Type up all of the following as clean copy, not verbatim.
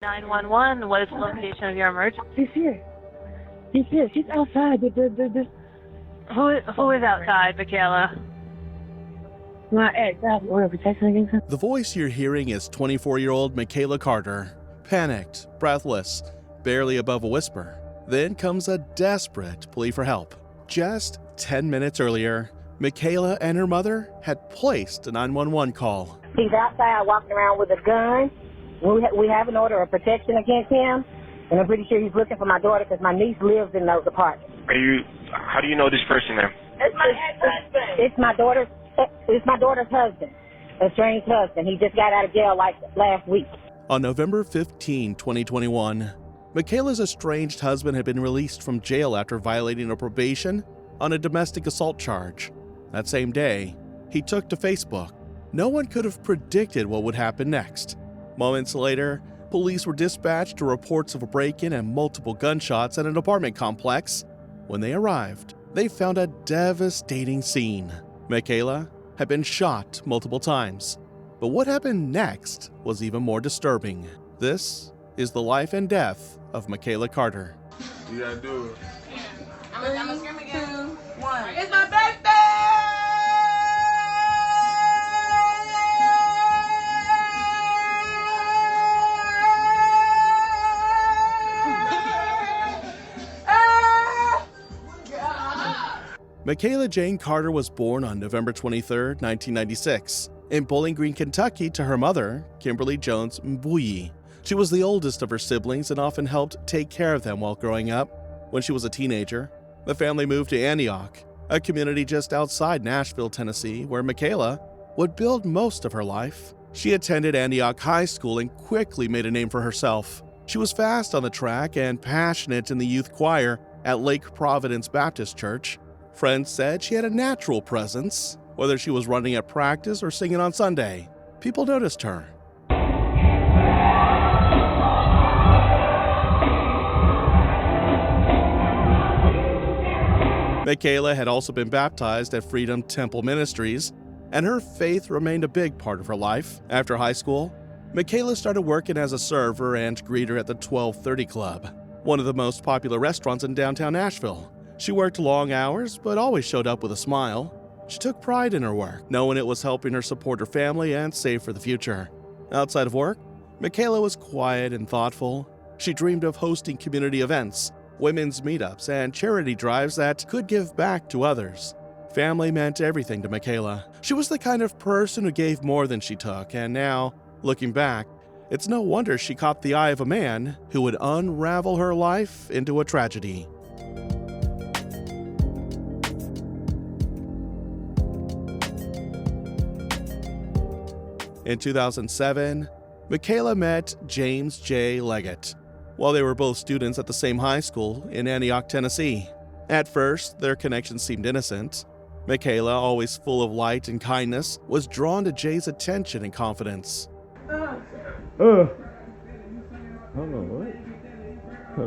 911, what is the location of your emergency? She's here. She's here. She's outside. Who is outside, Michaela? My ex. I have order of protection against him. The voice you're hearing is 24-year-old Michaela Carter, panicked, breathless, barely above a whisper. Then comes a desperate plea for help. Just 10 minutes earlier, Michaela and her mother had placed a 911 call. He's outside walking around with a gun. We have an order of protection against him, and I'm pretty sure he's looking for my daughter because my niece lives in those apartments. How do you know this person, ma'am? It's my ex-husband. It's my daughter's husband, estranged husband. He just got out of jail like last week. On November 15, 2021, Michaela's estranged husband had been released from jail after violating a probation on a domestic assault charge. That same day, he took to Facebook. No one could have predicted what would happen next. Moments later, police were dispatched to reports of a break-in and multiple gunshots at an apartment complex. When they arrived, they found a devastating scene. Michaela had been shot multiple times. But what happened next was even more disturbing. This is the life and death of Michaela Carter. You gotta do it. I'm gonna scream again. 2, 1. It's my birthday! Michaela Jane Carter was born on November 23, 1996, in Bowling Green, Kentucky, to her mother, Kimberly Jones Mbuyi. She was the oldest of her siblings and often helped take care of them while growing up. When she was a teenager, the family moved to Antioch, a community just outside Nashville, Tennessee, where Michaela would build most of her life. She attended Antioch High School and quickly made a name for herself. She was fast on the track and passionate in the youth choir at Lake Providence Baptist Church. Friends said she had a natural presence, whether she was running at practice or singing on Sunday. People noticed her. Michaela had also been baptized at Freedom Temple Ministries, and her faith remained a big part of her life. After high school, Michaela started working as a server and greeter at the 1230 Club, one of the most popular restaurants in downtown Nashville. She worked long hours, but always showed up with a smile. She took pride in her work, knowing it was helping her support her family and save for the future. Outside of work, Michaela was quiet and thoughtful. She dreamed of hosting community events, women's meetups, and charity drives that could give back to others. Family meant everything to Michaela. She was the kind of person who gave more than she took, and now, looking back, it's no wonder she caught the eye of a man who would unravel her life into a tragedy. In 2007, Michaela met James J. Leggett while they were both students at the same high school in Antioch, Tennessee. At first, their connection seemed innocent. Michaela, always full of light and kindness, was drawn to Jay's attention and confidence. Hold on, what?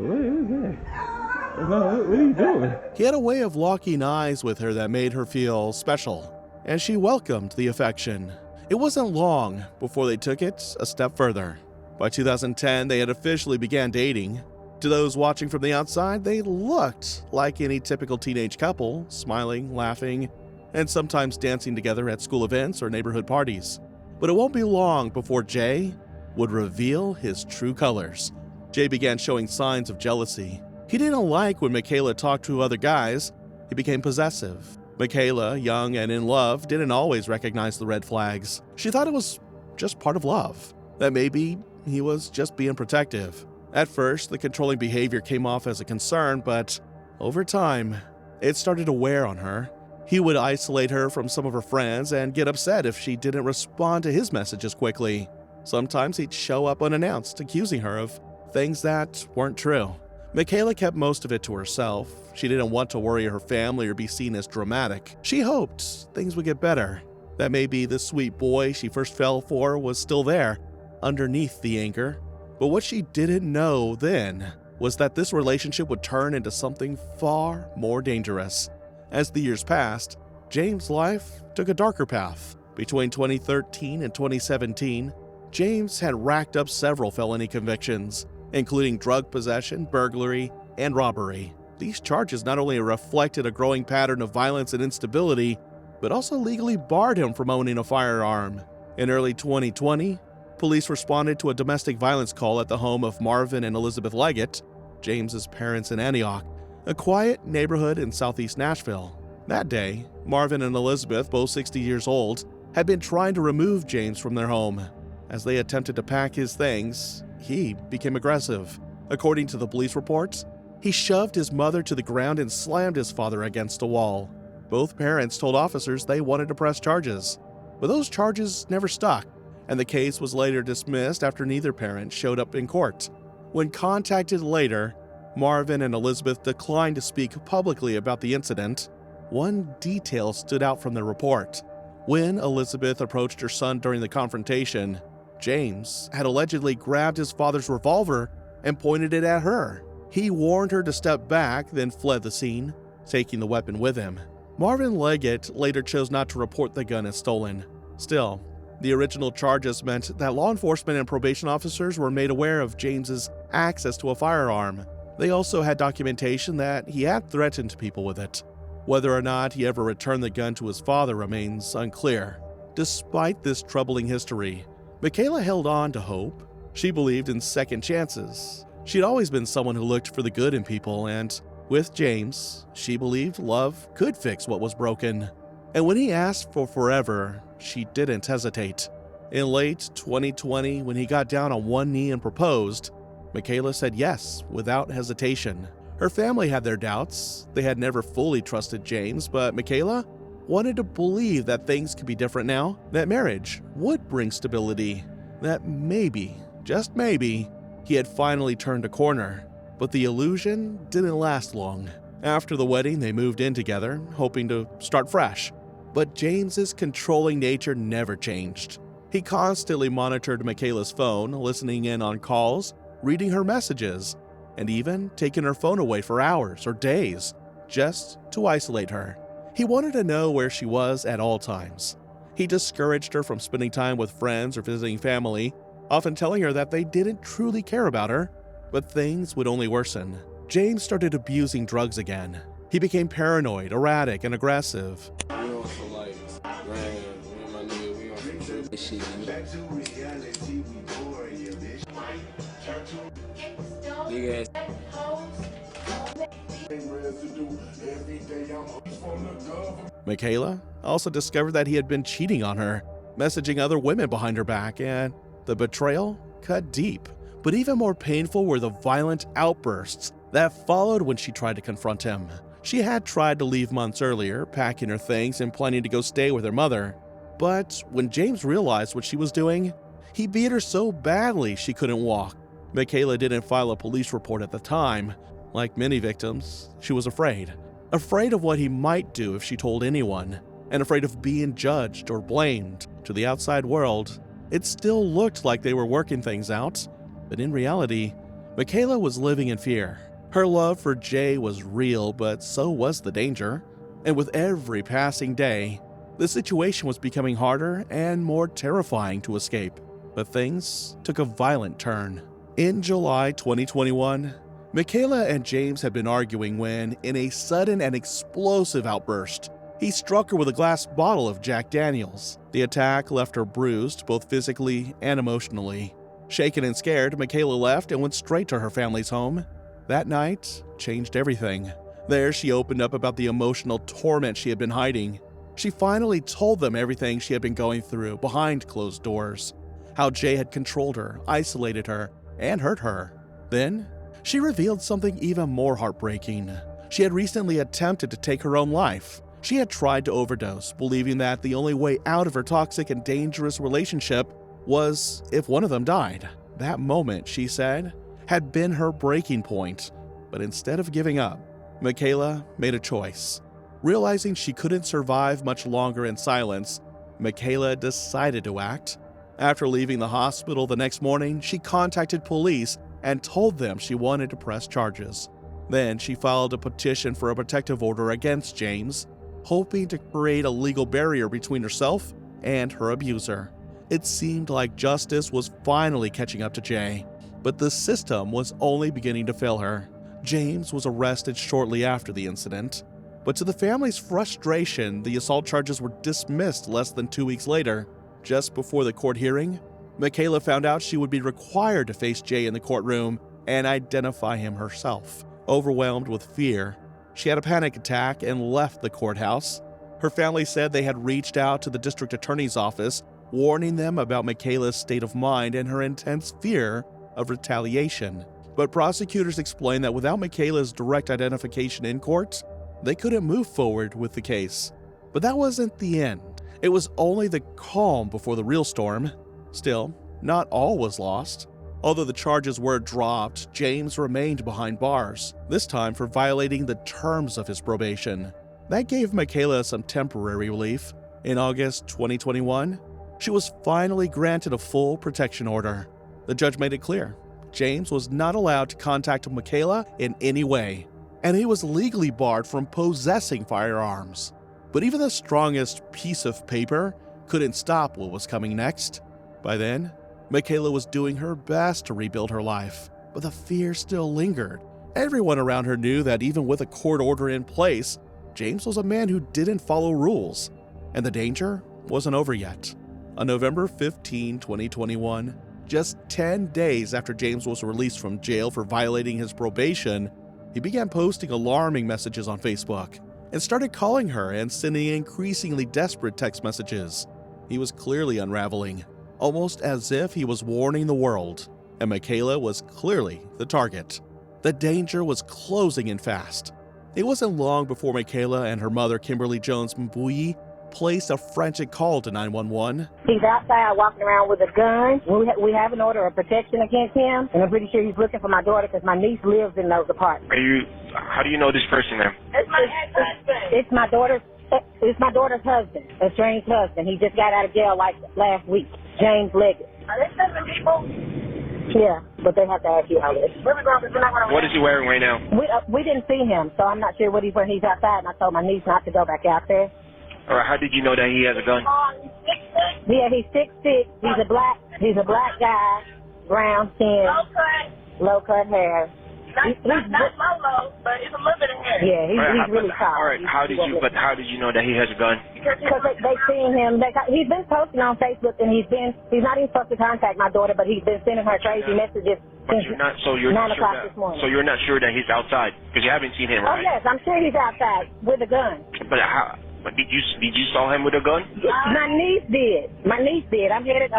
What is that? No, what are you doing? He had a way of locking eyes with her that made her feel special, and she welcomed the affection. It wasn't long before they took it a step further. By 2010, they had officially began dating. To those watching from the outside, they looked like any typical teenage couple, smiling, laughing, and sometimes dancing together at school events or neighborhood parties. But it won't be long before Jay would reveal his true colors. Jay began showing signs of jealousy. He didn't like when Michaela talked to other guys. He became possessive. Michaela, young and in love, didn't always recognize the red flags. She thought it was just part of love, that maybe he was just being protective. At first, the controlling behavior came off as a concern, but over time, it started to wear on her. He would isolate her from some of her friends and get upset if she didn't respond to his messages quickly. Sometimes he'd show up unannounced, accusing her of things that weren't true. Michaela kept most of it to herself. She didn't want to worry her family or be seen as dramatic. She hoped things would get better, that maybe the sweet boy she first fell for was still there, underneath the anger. But what she didn't know then was that this relationship would turn into something far more dangerous. As the years passed, James' life took a darker path. Between 2013 and 2017, James had racked up several felony convictions, including drug possession, burglary, and robbery. These charges not only reflected a growing pattern of violence and instability, but also legally barred him from owning a firearm. In early 2020, police responded to a domestic violence call at the home of Marvin and Elizabeth Leggett, James's parents in Antioch, a quiet neighborhood in southeast Nashville. That day, Marvin and Elizabeth, both 60 years old, had been trying to remove James from their home. As they attempted to pack his things, he became aggressive. According to the police reports, he shoved his mother to the ground and slammed his father against a wall. Both parents told officers they wanted to press charges, but those charges never stuck, and the case was later dismissed after neither parent showed up in court. When contacted later, Marvin and Elizabeth declined to speak publicly about the incident. One detail stood out from the report. When Elizabeth approached her son during the confrontation, James had allegedly grabbed his father's revolver and pointed it at her. He warned her to step back, then fled the scene, taking the weapon with him. Marvin Leggett later chose not to report the gun as stolen. Still, the original charges meant that law enforcement and probation officers were made aware of James's access to a firearm. They also had documentation that he had threatened people with it. Whether or not he ever returned the gun to his father remains unclear. Despite this troubling history, Michaela held on to hope. She believed in second chances. She'd always been someone who looked for the good in people, and with James, she believed love could fix what was broken. And when he asked for forever, she didn't hesitate. In late 2020, when he got down on one knee and proposed, Michaela said yes without hesitation. Her family had their doubts. They had never fully trusted James, but Michaela wanted to believe that things could be different now, that marriage would bring stability, that maybe, just maybe, he had finally turned a corner. But the illusion didn't last long. After the wedding, they moved in together, hoping to start fresh. But James's controlling nature never changed. He constantly monitored Michaela's phone, listening in on calls, reading her messages, and even taking her phone away for hours or days, just to isolate her. He wanted to know where she was at all times. He discouraged her from spending time with friends or visiting family, often telling her that they didn't truly care about her, but things would only worsen. James started abusing drugs again. He became paranoid, erratic, and aggressive. Michaela also discovered that he had been cheating on her, messaging other women behind her back, and the betrayal cut deep. But even more painful were the violent outbursts that followed when she tried to confront him. She had tried to leave months earlier, packing her things and planning to go stay with her mother. But when James realized what she was doing, he beat her so badly she couldn't walk. Michaela didn't file a police report at the time. Like many victims, she was afraid. Afraid of what he might do if she told anyone, and afraid of being judged or blamed. To the outside world, it still looked like they were working things out, but in reality, Michaela was living in fear. Her love for Jay was real, but so was the danger. And with every passing day, the situation was becoming harder and more terrifying to escape. But things took a violent turn. In July 2021, Michaela and James had been arguing when, in a sudden and explosive outburst, he struck her with a glass bottle of Jack Daniels. The attack left her bruised, both physically and emotionally. Shaken and scared, Michaela left and went straight to her family's home. That night changed everything. There, she opened up about the emotional torment she had been hiding. She finally told them everything she had been going through behind closed doors. How Jay had controlled her, isolated her, and hurt her. Then, she revealed something even more heartbreaking. She had recently attempted to take her own life. She had tried to overdose, believing that the only way out of her toxic and dangerous relationship was if one of them died. That moment, she said, had been her breaking point. But instead of giving up, Michaela made a choice. Realizing she couldn't survive much longer in silence, Michaela decided to act. After leaving the hospital the next morning, she contacted police and told them she wanted to press charges. Then she filed a petition for a protective order against James, hoping to create a legal barrier between herself and her abuser. It seemed like justice was finally catching up to Jay, but the system was only beginning to fail her. James was arrested shortly after the incident, but to the family's frustration, the assault charges were dismissed less than 2 weeks later. Just before the court hearing, Michaela found out she would be required to face Jay in the courtroom and identify him herself. Overwhelmed with fear, she had a panic attack and left the courthouse. Her family said they had reached out to the district attorney's office, warning them about Michaela's state of mind and her intense fear of retaliation. But prosecutors explained that without Michaela's direct identification in court, they couldn't move forward with the case. But that wasn't the end. It was only the calm before the real storm. Still, not all was lost. Although the charges were dropped, James remained behind bars, this time for violating the terms of his probation. That gave Michaela some temporary relief. In August 2021, she was finally granted a full protection order. The judge made it clear James was not allowed to contact Michaela in any way, and he was legally barred from possessing firearms. But even the strongest piece of paper couldn't stop what was coming next. By then, Michaela was doing her best to rebuild her life, but the fear still lingered. Everyone around her knew that even with a court order in place, James was a man who didn't follow rules, and the danger wasn't over yet. On November 15, 2021, just 10 days after James was released from jail for violating his probation, he began posting alarming messages on Facebook and started calling her and sending increasingly desperate text messages. He was clearly unraveling, almost as if he was warning the world, and Michaela was clearly the target. The danger was closing in fast. It wasn't long before Michaela and her mother, Kimberly Jones Mbuyi, placed a frantic call to 911. He's outside walking around with a gun. We have an order of protection against him, and I'm pretty sure he's looking for my daughter because my niece lives in those apartments. How do you know this person, ma'am? It's my daughter's husband, estranged husband. He just got out of jail like last week. James Leggett. Are they seven people? Yeah, but they have to ask you how it is. What is he wearing right now? We didn't see him, so I'm not sure what he's wearing. He's outside, and I told my niece not to go back out there. All right, how did you know that he has a gun? Yeah, he's 6'6". He's a black guy, brown skin, low cut hair. Not low, but it's a little bit of hair. Yeah, he's really tall. All right, how did you know that he has a gun? Because they seen him. He's been posting on Facebook, and he's not even supposed to contact my daughter, but he's been sending her crazy messages. But you're not sure you're not sure that he's outside because you haven't seen him, right? Oh yes, I'm sure he's outside with a gun. But how? But did you saw him with a gun? My niece did. I'm headed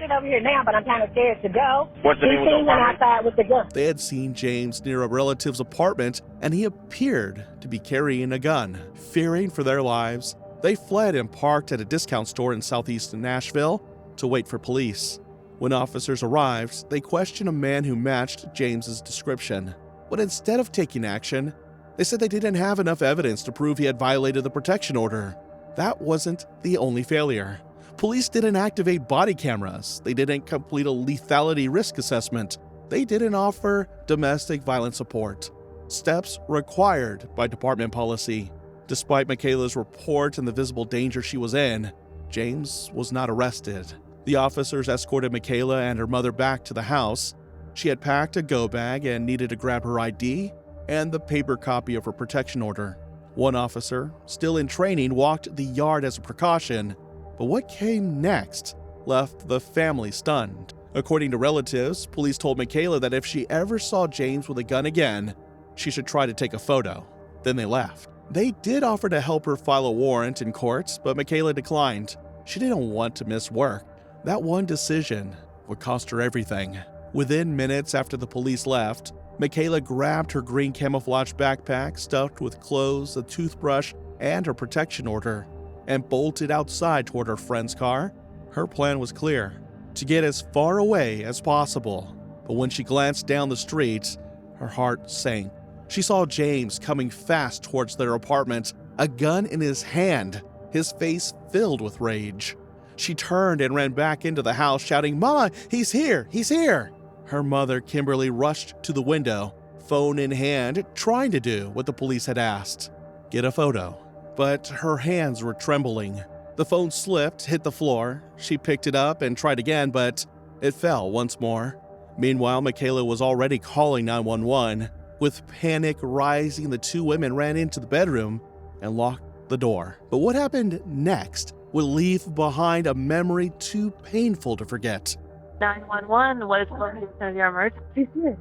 over here now, but I'm kind of scared to go. What's the name of the apartment? Outside with the gun. They had seen James near a relative's apartment, and he appeared to be carrying a gun. Fearing for their lives, they fled and parked at a discount store in southeast Nashville to wait for police. When officers arrived, they questioned a man who matched James's description. But instead of taking action, they said they didn't have enough evidence to prove he had violated the protection order. That wasn't the only failure. Police didn't activate body cameras. They didn't complete a lethality risk assessment. They didn't offer domestic violence support, steps required by department policy. Despite Michaela's report and the visible danger she was in, James was not arrested. The officers escorted Michaela and her mother back to the house. She had packed a go bag and needed to grab her ID and the paper copy of her protection order. One officer, still in training, walked the yard as a precaution, but what came next left the family stunned. According to relatives, police told Michaela that if she ever saw James with a gun again, she should try to take a photo. Then they left. They did offer to help her file a warrant in court, but Michaela declined. She didn't want to miss work. That one decision would cost her everything. Within minutes after the police left, Michaela grabbed her green camouflage backpack stuffed with clothes, a toothbrush, and her protection order, and bolted outside toward her friend's car. Her plan was clear: to get as far away as possible. But when she glanced down the street, her heart sank. She saw James coming fast towards their apartment, a gun in his hand, his face filled with rage. She turned and ran back into the house, shouting, "Mama, he's here! He's here!" Her mother, Kimberly, rushed to the window, phone in hand, trying to do what the police had asked: get a photo. But her hands were trembling. The phone slipped, hit the floor. She picked it up and tried again, but it fell once more. Meanwhile, Michaela was already calling 911. With panic rising, the two women ran into the bedroom and locked the door. But what happened next would leave behind a memory too painful to forget. 911, what is the location of your emergency? She's here.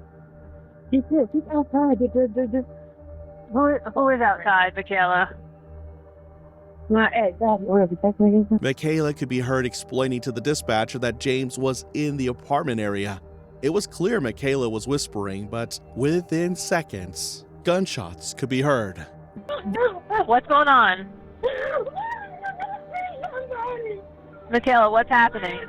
She's here. She's outside. Who is outside, Michaela? My ex. Whatever text message. Michaela could be heard explaining to the dispatcher that James was in the apartment area. It was clear Michaela was whispering, but within seconds, gunshots could be heard. What's going on? Michaela, what's happening?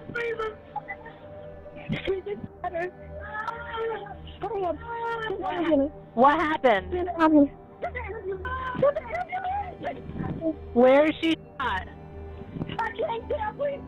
What happened? Where is she at? I can't tell, please.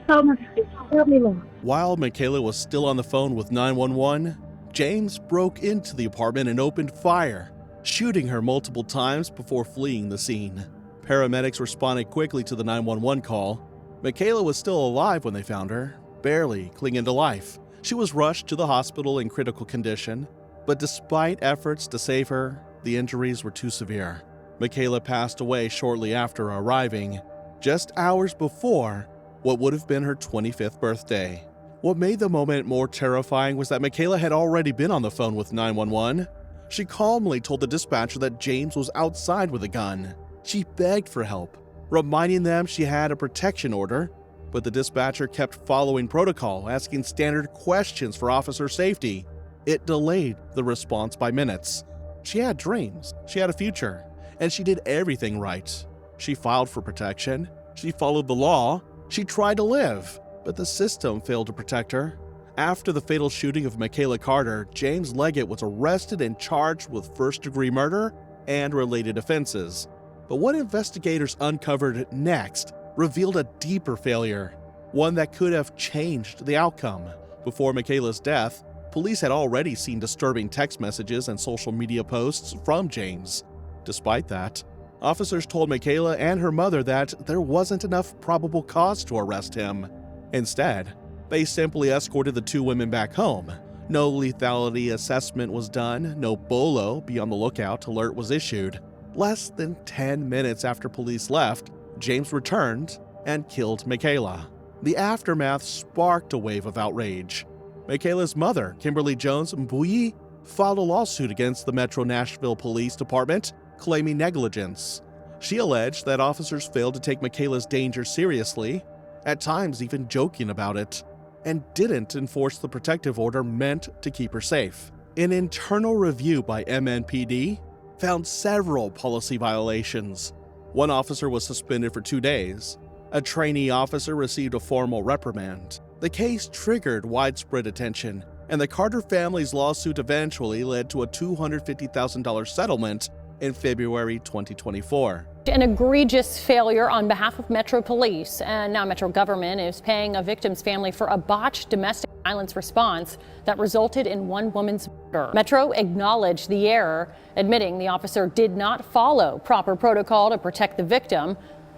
Help me, Lord. While Michaela was still on the phone with 911, James broke into the apartment and opened fire, shooting her multiple times before fleeing the scene. Paramedics responded quickly to the 911 call. Michaela was still alive when they found her, barely clinging to life. She was rushed to the hospital in critical condition, but despite efforts to save her, the injuries were too severe. Michaela passed away shortly after arriving, just hours before what would have been her 25th birthday. What made the moment more terrifying was that Michaela had already been on the phone with 911. She calmly told the dispatcher that James was outside with a gun. She begged for help, reminding them she had a protection order, but the dispatcher kept following protocol, asking standard questions for officer safety. It delayed the response by minutes. She had dreams, she had a future, and she did everything right. She filed for protection, she followed the law, she tried to live, but the system failed to protect her. After the fatal shooting of Michaela Carter, James Leggett was arrested and charged with first-degree murder and related offenses. But what investigators uncovered next revealed a deeper failure, one that could have changed the outcome. Before Michaela's death, police had already seen disturbing text messages and social media posts from James. Despite that, officers told Michaela and her mother that there wasn't enough probable cause to arrest him. Instead, they simply escorted the two women back home. No lethality assessment was done, no BOLO, be on the lookout alert was issued. Less than 10 minutes after police left, James returned and killed Michaela. The aftermath sparked a wave of outrage. Michaela's mother, Kimberly Jones Mbuyi, filed a lawsuit against the Metro Nashville Police Department, claiming negligence. She alleged that officers failed to take Michaela's danger seriously, at times even joking about it, and didn't enforce the protective order meant to keep her safe. An internal review by MNPD found several policy violations. One officer was suspended for 2 days. A trainee officer received a formal reprimand. The case triggered widespread attention, and the Carter family's lawsuit eventually led to a $250,000 settlement in February 2024. An egregious failure on behalf of Metro Police, and now Metro government is paying a victim's family for a botched domestic violence response that resulted in one woman's murder. Metro acknowledged the error, admitting the officer did not follow proper protocol to protect the victim.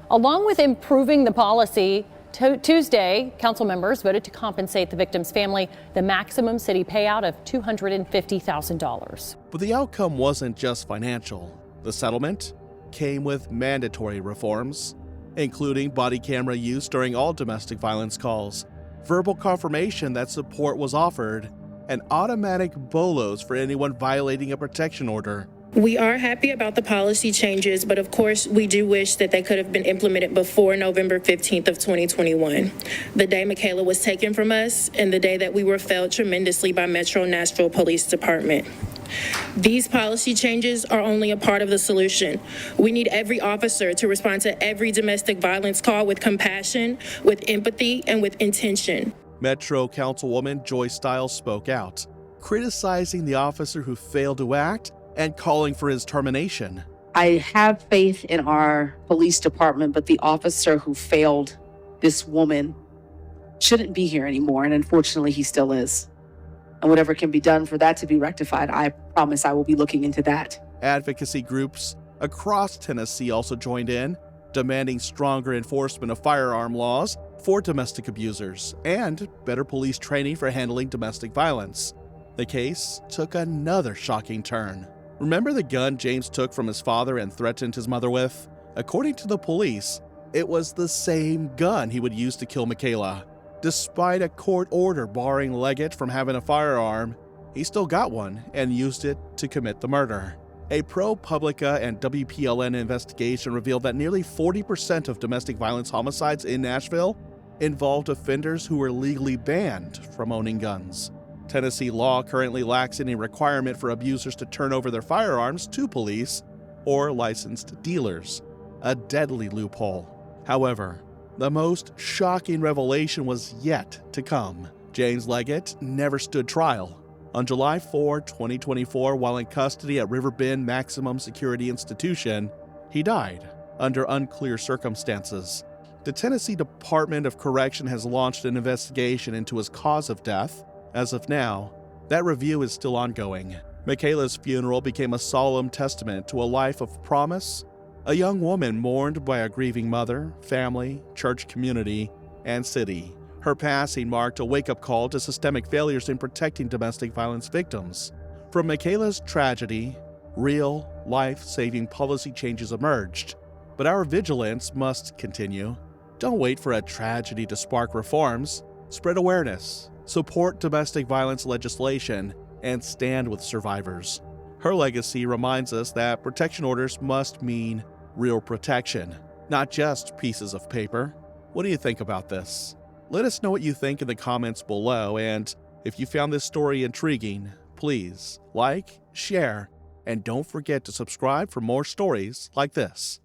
Along with improving the policy, Tuesday, council members voted to compensate the victim's family the maximum city payout of $250,000. But the outcome wasn't just financial. The settlement came with mandatory reforms, including body camera use during all domestic violence calls, verbal confirmation that support was offered, and automatic BOLOs for anyone violating a protection order. We are happy about the policy changes, but of course, we do wish that they could have been implemented before November 15th of 2021, the day Michaela was taken from us and the day that we were failed tremendously by Metro Nashville Police Department. These policy changes are only a part of the solution. We need every officer to respond to every domestic violence call with compassion, with empathy, and with intention. Metro Councilwoman Joy Stiles spoke out, criticizing the officer who failed to act and calling for his termination. I have faith in our police department, but the officer who failed this woman shouldn't be here anymore, and unfortunately he still is. And whatever can be done for that to be rectified, I promise I will be looking into that. Advocacy groups across Tennessee also joined in, demanding stronger enforcement of firearm laws for domestic abusers and better police training for handling domestic violence. The case took another shocking turn. Remember the gun James took from his father and threatened his mother with? According to the police, it was the same gun he would use to kill Michaela. Despite a court order barring Leggett from having a firearm, he still got one and used it to commit the murder. A ProPublica and WPLN investigation revealed that nearly 40% of domestic violence homicides in Nashville involved offenders who were legally banned from owning guns. Tennessee law currently lacks any requirement for abusers to turn over their firearms to police or licensed dealers, a deadly loophole. However, the most shocking revelation was yet to come. James Leggett never stood trial. On July 4, 2024, while in custody at River Bend Maximum Security Institution, he died under unclear circumstances. The Tennessee Department of Correction has launched an investigation into his cause of death. As of now, that review is still ongoing. Michaela's funeral became a solemn testament to a life of promise, a young woman mourned by a grieving mother, family, church community, and city. Her passing marked a wake-up call to systemic failures in protecting domestic violence victims. From Michaela's tragedy, real, life-saving policy changes emerged. But our vigilance must continue. Don't wait for a tragedy to spark reforms. Spread awareness, support domestic violence legislation, and stand with survivors. Her legacy reminds us that protection orders must mean real protection, not just pieces of paper. What do you think about this? Let us know what you think in the comments below, and if you found this story intriguing, please like, share, and don't forget to subscribe for more stories like this.